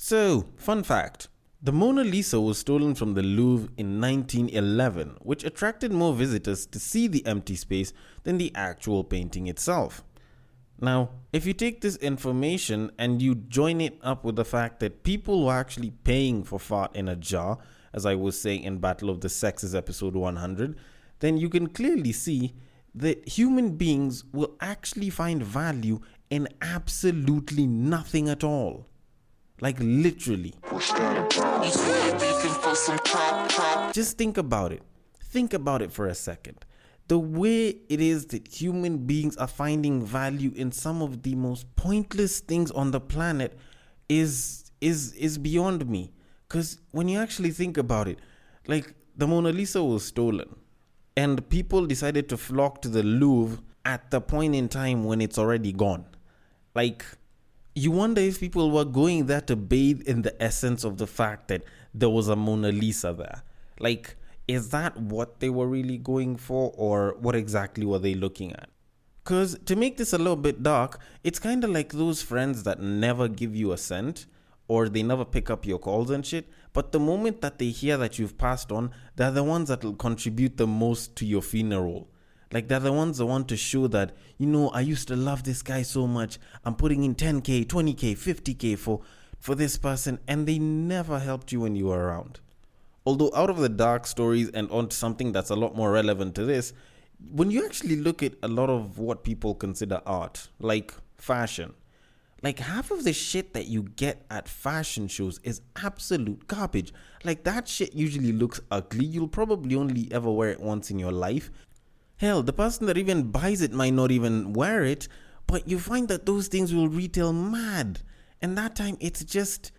So, fun fact. The Mona Lisa was stolen from the Louvre in 1911, which attracted more visitors to see the empty space than the actual painting itself. Now, if you take this information and you join it up with the fact that people were actually paying for fart in a jar, as I was saying in Battle of the Sexes episode 100, then you can clearly see that human beings will actually find value in absolutely nothing at all. Like literally. Just think about it. Think about it for a second. The way it is that human beings are finding value in some of the most pointless things on the planet is beyond me. Because when you actually think about it, like the Mona Lisa was stolen and people decided to flock to the Louvre at the point in time when it's already gone. Like, you wonder if people were going there to bathe in the essence of the fact that there was a Mona Lisa there. Like, is that what they were really going for, or what exactly were they looking at? Because to make this a little bit dark, it's kind of like those friends that never give you a cent, or they never pick up your calls and shit, but the moment that they hear that you've passed on, they're the ones that will contribute the most to your funeral. Like, they're the ones that want to show that, I used to love this guy so much. I'm putting in 10K, 20K, 50K for this person. And they never helped you when you were around. Although out of the dark stories and onto something that's a lot more relevant to this, when you actually look at a lot of what people consider art, like fashion, like half of the shit that you get at fashion shows is absolute garbage. Like, that shit usually looks ugly. You'll probably only ever wear it once in your life. Hell, the person that even buys it might not even wear it, but you find that those things will retail mad. And that time it's just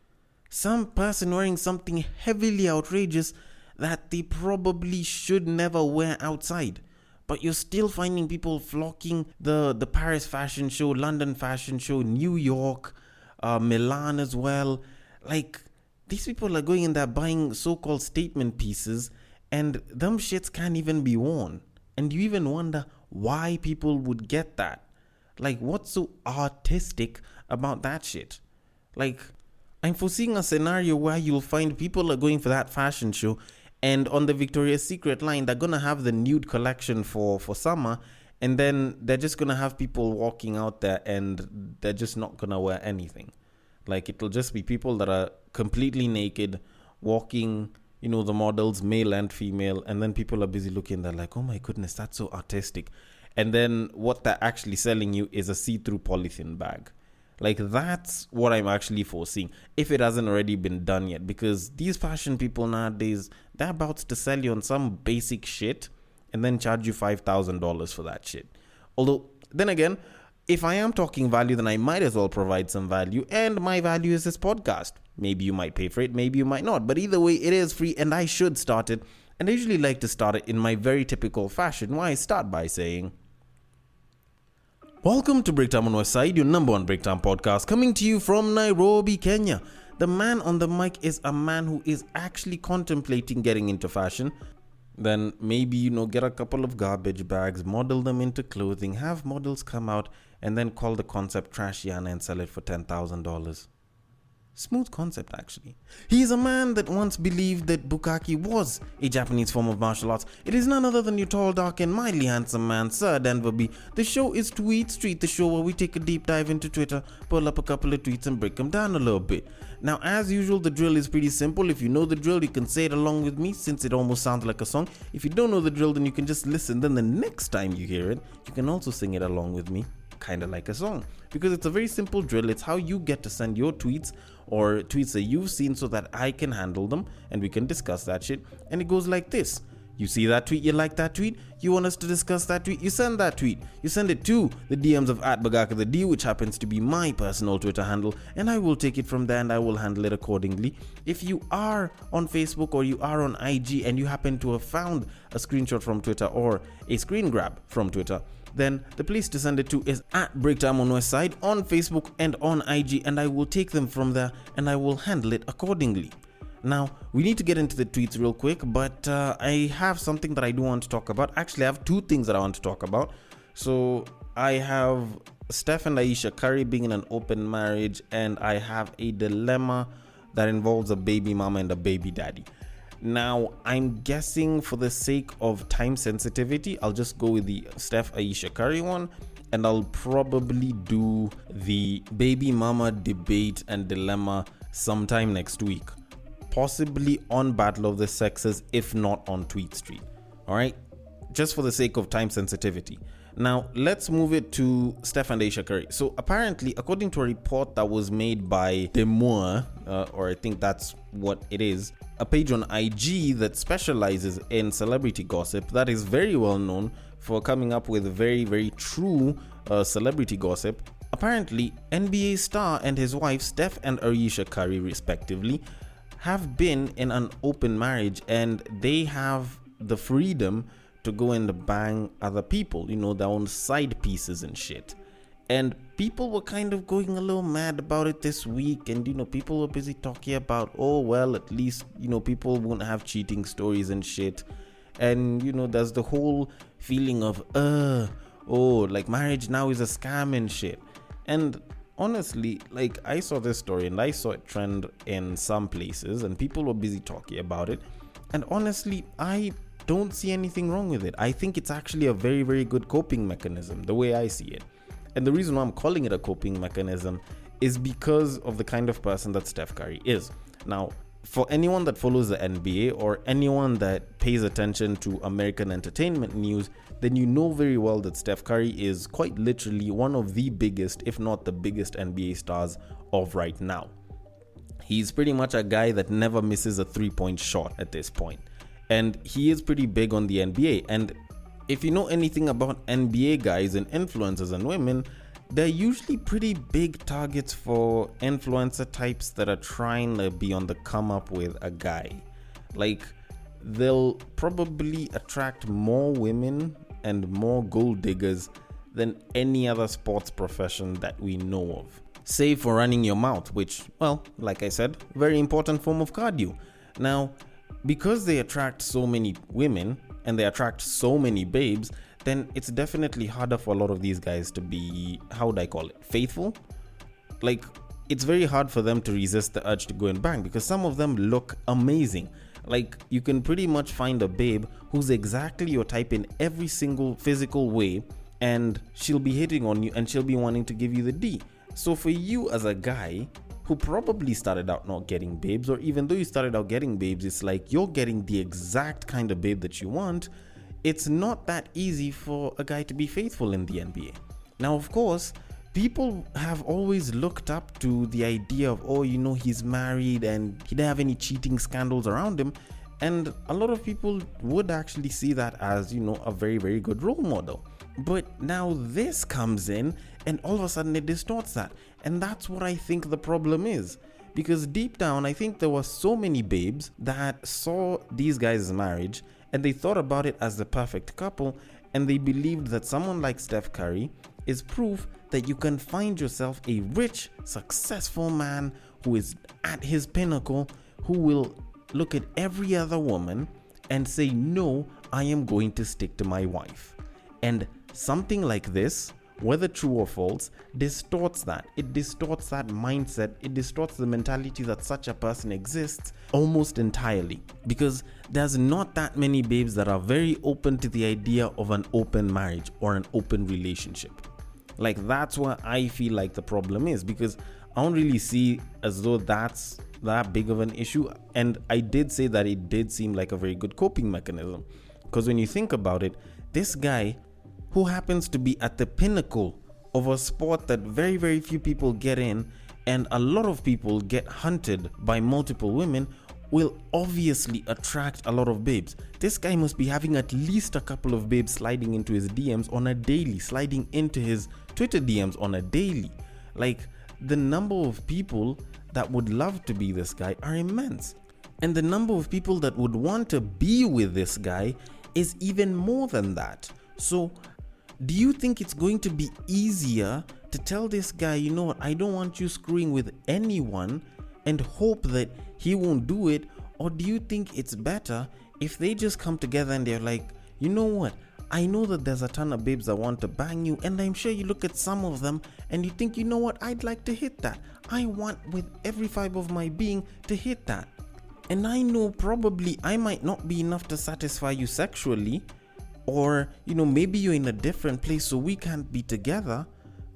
some person wearing something heavily outrageous that they probably should never wear outside. But you're still finding people flocking the Paris fashion show, London fashion show, New York, Milan as well. Like, these people are going in there buying so-called statement pieces, and them shits can't even be worn. And you even wonder why people would get that. Like, what's so artistic about that shit? Like, I'm foreseeing a scenario where you'll find people are going for that fashion show, and on the Victoria's Secret line, they're going to have the nude collection for summer, and then they're just going to have people walking out there and they're just not going to wear anything. Like, it'll just be people that are completely naked, walking, the models, male and female, and then people are busy looking, they're like, oh my goodness, that's so artistic. And then what they're actually selling you is a see-through polythene bag. Like, that's what I'm actually foreseeing, if it hasn't already been done yet, because these fashion people nowadays, they're about to sell you on some basic shit and then charge you $5,000 for that shit. Although, then again, if I am talking value, then I might as well provide some value, and my value is this podcast. Maybe you might pay for it, maybe you might not, but either way, it is free and I should start it. And I usually like to start it in my very typical fashion, where I start by saying, welcome to Breaktime on Westside, your number one breakdown podcast, coming to you from Nairobi, Kenya. The man on the mic is a man who is actually contemplating getting into fashion. Then maybe, get a couple of garbage bags, model them into clothing, have models come out, and then call the concept Trashiana and sell it for $10,000. Smooth concept, actually. He is a man that once believed that bukkake was a Japanese form of martial arts. It is none other than your tall, dark, and mildly handsome man, Sir Denver B. The show is Tweetstreet, the show where we take a deep dive into Twitter, pull up a couple of tweets, and break them down a little bit. Now, as usual, the drill is pretty simple. If you know the drill, you can say it along with me, since it almost sounds like a song. If you don't know the drill, then you can just listen. Then the next time you hear it, you can also sing it along with me, kind of like a song. Because it's a very simple drill. It's how you get to send your tweets or tweets that you've seen so that I can handle them and we can discuss that shit. And it goes like this. You see that tweet, you like that tweet, you want us to discuss that tweet, you send that tweet. You send it to the DMs of @BagakaTheD, which happens to be my personal Twitter handle, and I will take it from there and I will handle it accordingly. If you are on Facebook or you are on IG and you happen to have found a screenshot from Twitter or a screen grab from Twitter, then the place to send it to is @Breaktime on Westside on Facebook and on IG, and I will take them from there and I will handle it accordingly. Now, we need to get into the tweets real quick, but I have something that I do want to talk about. Actually, I have two things that I want to talk about. So, I have Steph and Aisha Curry being in an open marriage, and I have a dilemma that involves a baby mama and a baby daddy. Now, I'm guessing for the sake of time sensitivity, I'll just go with the Steph Ayesha Curry one, and I'll probably do the baby mama debate and dilemma sometime next week. Possibly on Battle of the Sexes, if not on Tweetstreet. Alright? Just for the sake of time sensitivity. Now, let's move it to Steph and Ayesha Curry. So, apparently, according to a report that was made by Demois, or I think that's what it is, a page on IG that specializes in celebrity gossip, that is very well known for coming up with very, very true celebrity gossip. Apparently, NBA star and his wife, Steph and Ayesha Curry, respectively, have been in an open marriage, and they have the freedom to go and bang other people, their own side pieces and shit. And people were kind of going a little mad about it this week, and people were busy talking about, oh well, at least people won't have cheating stories and shit. And there's the whole feeling of like marriage now is a scam and shit. And honestly, like, I saw this story and I saw it trend in some places and people were busy talking about it, and honestly, I don't see anything wrong with it. I think it's actually a very, very good coping mechanism, the way I see it. And the reason why I'm calling it a coping mechanism is because of the kind of person that Steph Curry is. Now, for anyone that follows the NBA or anyone that pays attention to American entertainment news, then you know very well that Steph Curry is quite literally one of the biggest, if not the biggest NBA stars of right now. He's pretty much a guy that never misses a three-point shot at this point. And he is pretty big on the NBA. And if you know anything about NBA guys and influencers and women, they're usually pretty big targets for influencer types that are trying to be on the come up with a guy. Like, they'll probably attract more women and more gold diggers than any other sports profession that we know of. Save for running your mouth, which, well, like I said, very important form of cardio. Now, because they attract so many women and they attract so many babes, then it's definitely harder for a lot of these guys to be, how would I call it, faithful? Like, it's very hard for them to resist the urge to go and bang because some of them look amazing. Like, you can pretty much find a babe who's exactly your type in every single physical way, and she'll be hitting on you and she'll be wanting to give you the D. So for you as a guy who probably started out not getting babes, or even though you started out getting babes, it's like you're getting the exact kind of babe that you want, it's not that easy for a guy to be faithful in the NBA. Now, of course, people have always looked up to the idea of, oh, he's married and he didn't have any cheating scandals around him. And a lot of people would actually see that as, a very, very good role model. But now this comes in and all of a sudden it distorts that. And that's what I think the problem is. Because deep down, I think there were so many babes that saw these guys' marriage and they thought about it as the perfect couple, and they believed that someone like Steph Curry is proof that you can find yourself a rich, successful man who is at his pinnacle, who will look at every other woman and say, no, I am going to stick to my wife. And something like this, whether true or false, distorts that. It distorts that mindset. It distorts the mentality that such a person exists almost entirely. Because there's not that many babes that are very open to the idea of an open marriage or an open relationship. Like, that's what I feel like the problem is, because I don't really see as though that's that big of an issue. And I did say that it did seem like a very good coping mechanism. Because when you think about it, this guy who happens to be at the pinnacle of a sport that very, very few people get in, and a lot of people get hunted by multiple women, will obviously attract a lot of babes. This guy must be having at least a couple of babes sliding into his DMs on a daily, sliding into his Twitter DMs on a daily. Like, the number of people that would love to be this guy are immense. And the number of people that would want to be with this guy is even more than that. So, do you think it's going to be easier to tell this guy, you know what, I don't want you screwing with anyone, and hope that he won't do it? Or do you think it's better if they just come together and they're like, you know what, I know that there's a ton of babes that want to bang you, and I'm sure you look at some of them and you think, you know what, I'd like to hit that. I want with every fiber of my being to hit that. And I know probably I might not be enough to satisfy you sexually, or maybe you're in a different place so we can't be together,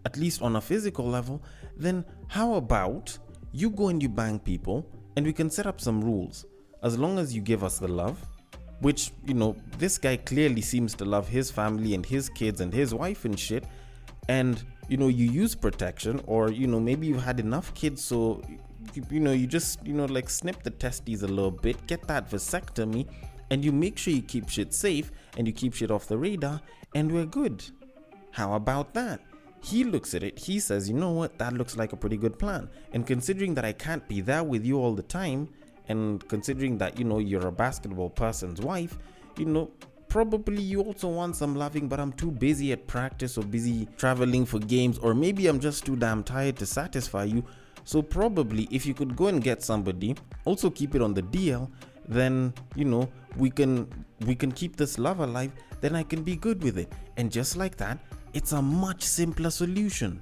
at least on a physical level. Then how about you go and you bang people, and we can set up some rules. As long as you give us the love, which this guy clearly seems to love his family and his kids and his wife and shit, and you use protection, or maybe you've had enough kids, so you just like snip the testes a little bit, get that vasectomy, and you make sure you keep shit safe and you keep shit off the radar, and we're good. How about that? He looks at it, he says, you know what, that looks like a pretty good plan. And considering that I can't be there with you all the time, and considering that you're a basketball person's wife, probably you also want some loving, but I'm too busy at practice or busy traveling for games, or maybe I'm just too damn tired to satisfy you. So probably if you could go and get somebody, also keep it on the DL, then we can keep this love alive, then I can be good with it. And just like that, it's a much simpler solution.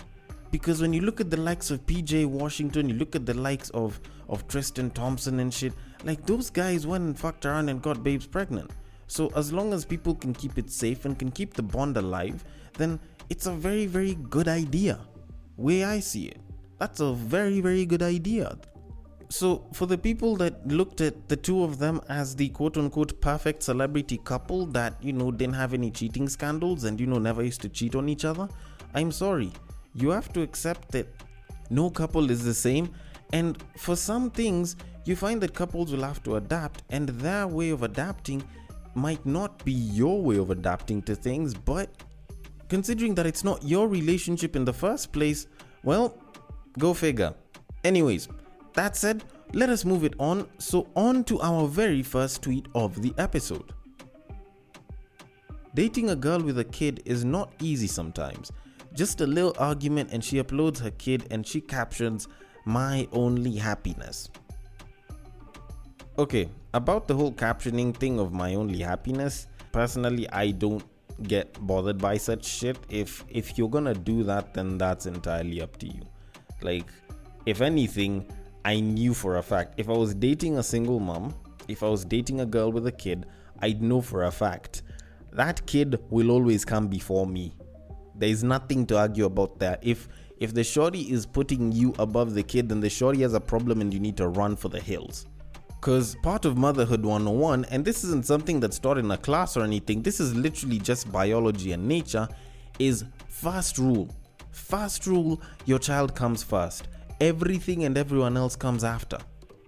Because when you look at the likes of PJ Washington, you look at the likes of Tristan Thompson and shit, like those guys went and fucked around and got babes pregnant. So as long as people can keep it safe and can keep the bond alive, then it's a very, very good idea. Way I see it, that's a very, very good idea. So for the people that looked at the two of them as the quote-unquote perfect celebrity couple that didn't have any cheating scandals and never used to cheat on each other, I'm sorry. You have to accept that no couple is the same, and for some things you find that couples will have to adapt, and their way of adapting might not be your way of adapting to things. But considering that it's not your relationship in the first place, well, go figure. Anyways, that said, let us move it on. So on to our very first tweet of the episode. Dating a girl with a kid is not easy sometimes. Just a little argument and she uploads her kid and she captions, "My only happiness." Okay, about the whole captioning thing of "my only happiness," personally I don't get bothered by such shit. If you're gonna do that, then that's entirely up to you. Like, if anything, I knew for a fact, if I was dating a single mom, if I was dating a girl with a kid, I'd know for a fact that kid will always come before me. There is nothing to argue about that. If the shorty is putting you above the kid, then the shorty has a problem and you need to run for the hills. Because part of motherhood 101, and this isn't something that's taught in a class or anything, this is literally just biology and nature, is first rule. First rule, your child comes first. Everything and everyone else comes after.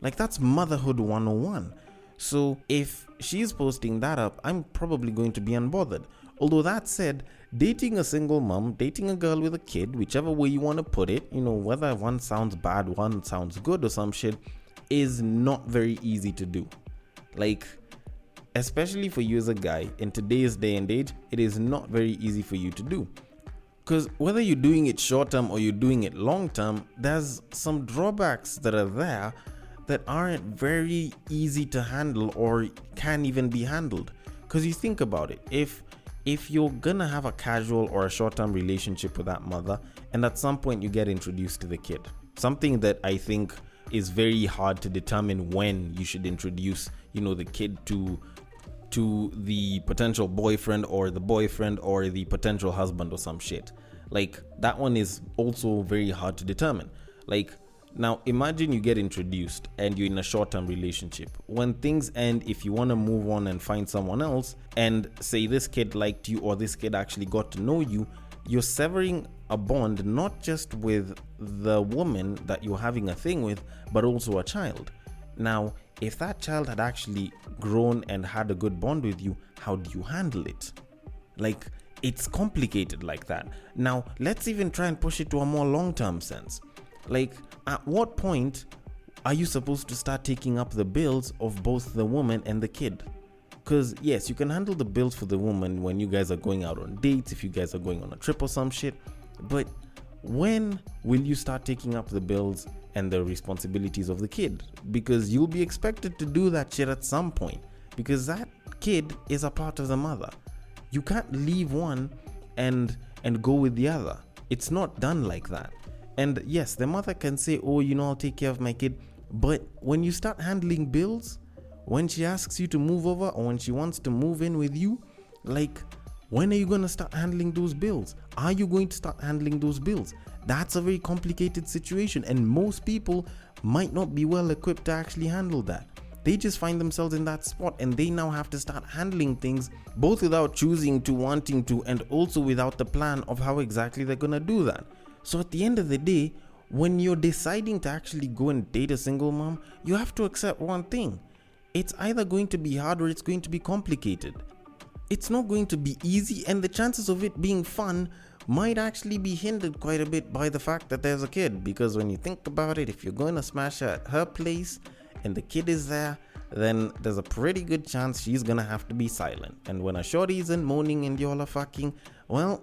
Like, that's motherhood 101. So if she's posting that up, I'm probably going to be unbothered. Although that said, dating a single mom, dating a girl with a kid, whichever way you want to put it, whether one sounds bad, one sounds good or some shit, is not very easy to do. Like, especially for you as a guy, in today's day and age, it is not very easy for you to do. Because whether you're doing it short term or you're doing it long term, there's some drawbacks that are there that aren't very easy to handle or can't even be handled. Because you think about it, if you're gonna have a casual or a short-term relationship with that mother, and at some point you get introduced to the kid, something that I think is very hard to determine when you should introduce the kid to the potential boyfriend or the potential husband or some shit. Like, that one is also very hard to determine. Like, now imagine you get introduced and you're in a short-term relationship. When things end, if you want to move on and find someone else, and say this kid liked you or this kid actually got to know you, you're severing a bond not just with the woman that you're having a thing with, but also a child. Now, if that child had actually grown and had a good bond with you, how do you handle it? Like, it's complicated like that. Now, let's even try and push it to a more long-term sense. Like, at what point are you supposed to start taking up the bills of both the woman and the kid? Because yes, you can handle the bills for the woman when you guys are going out on dates, if you guys are going on a trip or some shit, but when will you start taking up the bills and the responsibilities of the kid? Because you'll be expected to do that shit at some point, because that kid is a part of the mother. You can't leave one and go with the other. It's not done like that. And yes, the mother can say, oh, I'll take care of my kid. But when you start handling bills, when she asks you to move over or when she wants to move in with you, like, when are you going to start handling those bills? Are you going to start handling those bills? That's a very complicated situation, and most people might not be well equipped to actually handle that. They just find themselves in that spot and they now have to start handling things both without choosing to, wanting to, and also without the plan of how exactly they're going to do that. So at the end of the day, when you're deciding to actually go and date a single mom, you have to accept one thing. It's either going to be hard or it's going to be complicated. It's not going to be easy, and the chances of it being fun might actually be hindered quite a bit by the fact that there's a kid. Because when you think about it, if you're going to smash her at her place and the kid is there, then there's a pretty good chance she's gonna have to be silent. And when a shorty isn't moaning and y'all are fucking, well,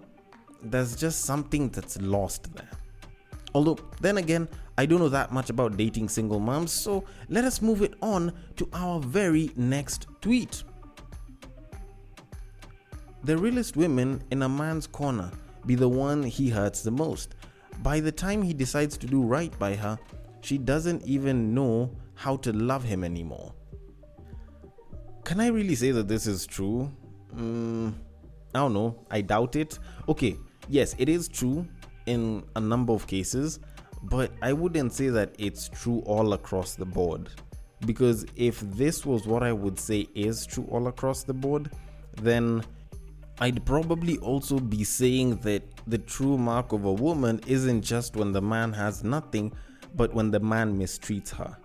there's just something that's lost there. Although, then again, I don't know that much about dating single moms, so let us move it on to our very next tweet. The realest women in a man's corner be the one he hurts the most. By the time he decides to do right by her, she doesn't even know how to love him anymore. Can I really say that this is true? I don't know. I doubt it. Okay, yes, it is true in a number of cases, but I wouldn't say that it's true all across the board. Because if this was what I would say is true all across the board, then I'd probably also be saying that the true mark of a woman isn't just when the man has nothing, but when the man mistreats her.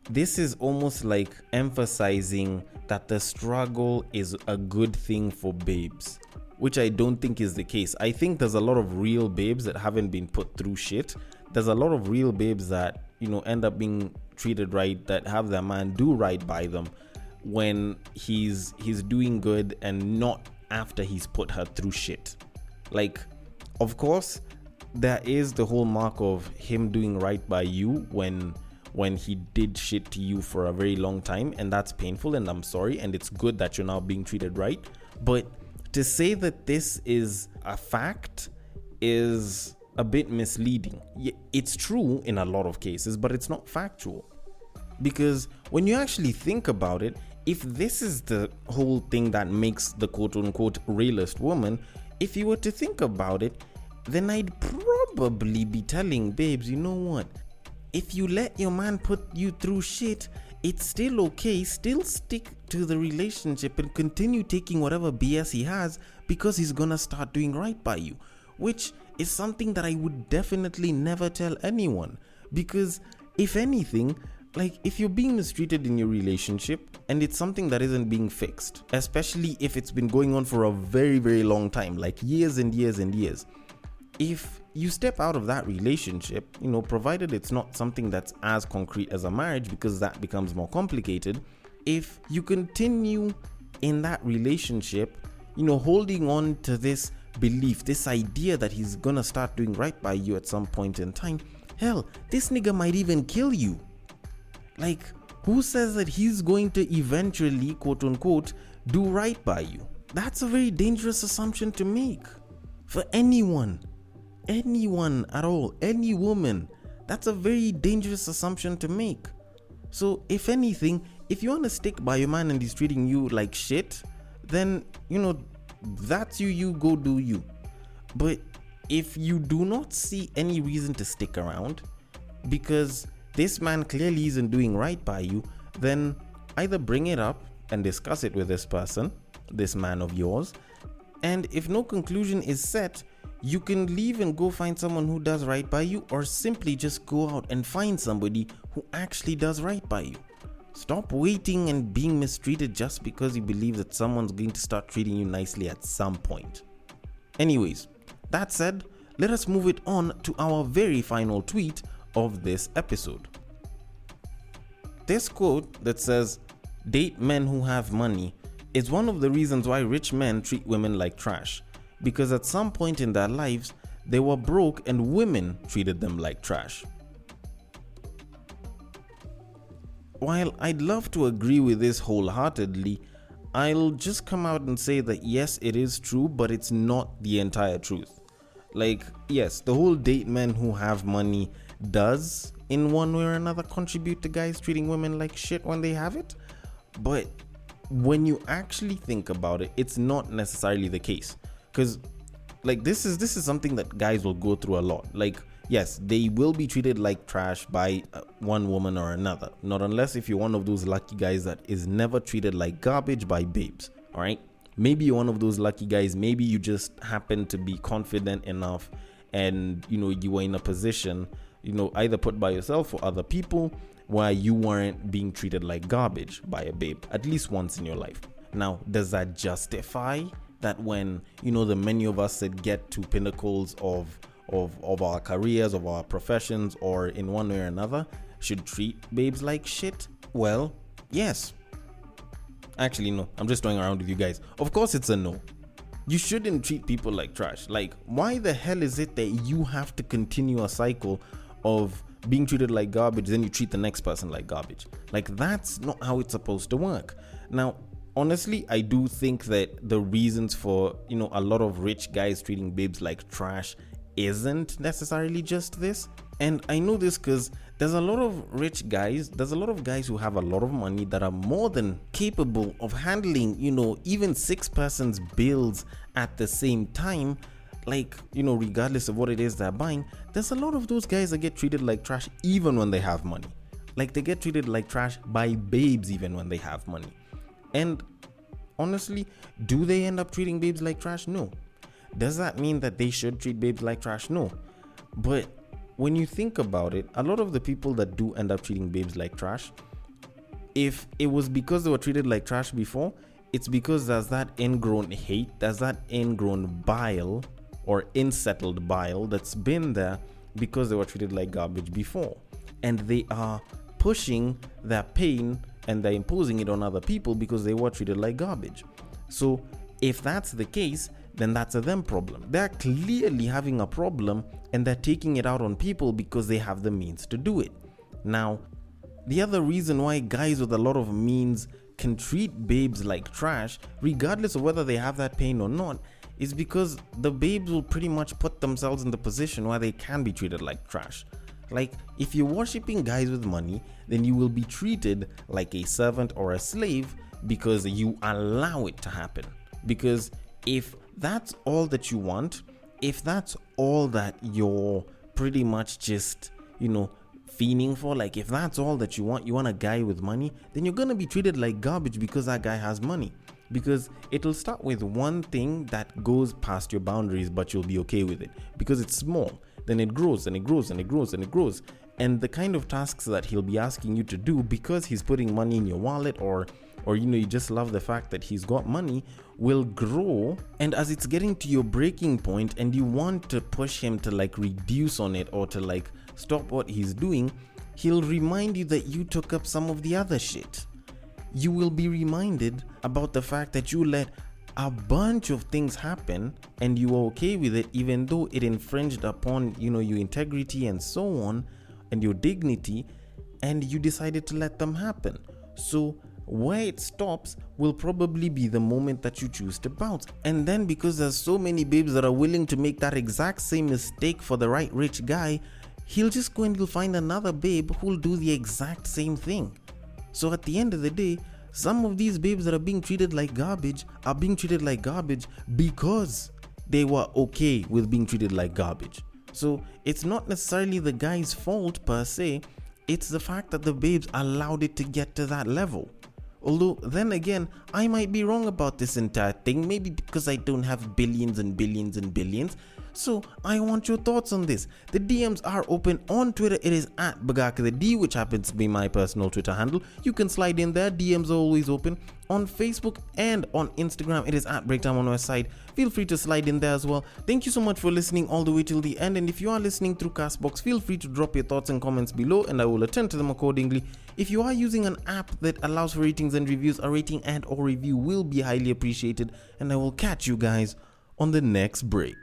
This is almost like emphasizing that the struggle is a good thing for babes, which I don't think is the case. I think there's a lot of real babes that haven't been put through shit. There's a lot of real babes that, end up being treated right, that have their man do right by them when he's doing good and not after he's put her through shit. Like, of course, there is the whole mark of him doing right by you when he did shit to you for a very long time, and that's painful, and I'm sorry, and it's good that you're now being treated right. But to say that this is a fact is a bit misleading. It's true in a lot of cases, but it's not factual. Because when you actually think about it, if this is the whole thing that makes the quote-unquote realist woman, if you were to think about it, then I'd probably be telling babes, you know what? If you let your man put you through shit, it's still okay. Still stick to the relationship and continue taking whatever BS he has, because he's gonna start doing right by you. Which is something that I would definitely never tell anyone. Because if anything, like, if you're being mistreated in your relationship and it's something that isn't being fixed, especially if it's been going on for a very, very long time, like years and years and years, if you step out of that relationship, provided it's not something that's as concrete as a marriage, because that becomes more complicated, if you continue in that relationship, holding on to this belief, this idea that he's gonna start doing right by you at some point in time, hell, this nigga might even kill you. Like, who says that he's going to eventually, quote unquote, do right by you? That's a very dangerous assumption to make for anyone at all, any woman. That's a very dangerous assumption to make. So if anything, if you want to stick by your man and he's treating you like shit, then that's you go do you. But if you do not see any reason to stick around because this man clearly isn't doing right by you, then either bring it up and discuss it with this person, this man of yours, and if no conclusion is set, you can leave and go find someone who does right by you, or simply just go out and find somebody who actually does right by you. Stop waiting and being mistreated just because you believe that someone's going to start treating you nicely at some point. Anyways, that said, let us move it on to our very final tweet of this episode. This quote that says, "Date men who have money," is one of the reasons why rich men treat women like trash. Because at some point in their lives, they were broke and women treated them like trash. While I'd love to agree with this wholeheartedly, I'll just come out and say that yes, it is true, but it's not the entire truth. Like, yes, the whole date men who have money does, in one way or another, contribute to guys treating women like shit when they have it. But when you actually think about it, it's not necessarily the case. Because, like, this is something that guys will go through a lot. Like, yes, they will be treated like trash by one woman or another. Not unless if you're one of those lucky guys that is never treated like garbage by babes. All right? Maybe you're one of those lucky guys. Maybe you just happen to be confident enough and, you know, you were in a position, you know, either put by yourself or other people where you weren't being treated like garbage by a babe at least once in your life. Now, does that justify that when, you know, the many of us that get to pinnacles of our careers, of our professions, or in one way or another, should treat babes like shit? Well, yes. Actually, no. I'm just throwing around with you guys. Of course it's a no. You shouldn't treat people like trash. Like, why the hell is it that you have to continue a cycle of being treated like garbage, then you treat the next person like garbage? Like, that's not how it's supposed to work. Now, honestly, I do think that the reasons for, you know, a lot of rich guys treating babes like trash isn't necessarily just this. And I know this because there's a lot of rich guys, there's a lot of guys who have a lot of money that are more than capable of handling, you know, even 6 persons' bills at the same time. Like, you know, regardless of what it is they're buying, there's a lot of those guys that get treated like trash even when they have money. Like, they get treated like trash by babes even when they have money. And honestly, do they end up treating babes like trash? No. Does that mean that they should treat babes like trash? No. But when you think about it, a lot of the people that do end up treating babes like trash, if it was because they were treated like trash before, it's because there's that ingrown hate, there's that ingrown bile or unsettled bile that's been there because they were treated like garbage before. And they are pushing their pain and they're imposing it on other people because they were treated like garbage. So if that's the case, then that's a them problem. They're clearly having a problem and they're taking it out on people because they have the means to do it. Now, the other reason why guys with a lot of means can treat babes like trash, regardless of whether they have that pain or not, is because the babes will pretty much put themselves in the position where they can be treated like trash. Like, if you're worshipping guys with money, then you will be treated like a servant or a slave because you allow it to happen. Because if that's all that you want, if that's all that you're pretty much just, you know, fiending for, like if that's all that you want a guy with money, then you're gonna be treated like garbage because that guy has money. Because it'll start with one thing that goes past your boundaries, but you'll be okay with it because it's small. Then it grows and it grows and it grows and it grows. And the kind of tasks that he'll be asking you to do because he's putting money in your wallet or you know, you just love the fact that he's got money, will grow. And as it's getting to your breaking point and you want to push him to like reduce on it or to like stop what he's doing, he'll remind you that you took up some of the other shit. You will be reminded about the fact that you let a bunch of things happen and you were okay with it, even though it infringed upon, you know, your integrity and so on and your dignity, and you decided to let them happen. So where it stops will probably be the moment that you choose to bounce. And then because there's so many babes that are willing to make that exact same mistake for the right rich guy, he'll just go and he'll find another babe who'll do the exact same thing. So at the end of the day, some of these babes that are being treated like garbage are being treated like garbage because they were okay with being treated like garbage. So it's not necessarily the guy's fault per se, it's the fact that the babes allowed it to get to that level. Although, then again, I might be wrong about this entire thing, maybe because I don't have billions and billions and billions. So, I want your thoughts on this. The DMs are open on Twitter. It is at BagakaTheD, which happens to be my personal Twitter handle. You can slide in there. DMs are always open. On Facebook and on Instagram, it is at Breakdown on West Side. Feel free to slide in there as well. Thank you so much for listening all the way till the end. And if you are listening through Castbox, feel free to drop your thoughts and comments below and I will attend to them accordingly. If you are using an app that allows for ratings and reviews, a rating and or review will be highly appreciated. And I will catch you guys on the next break.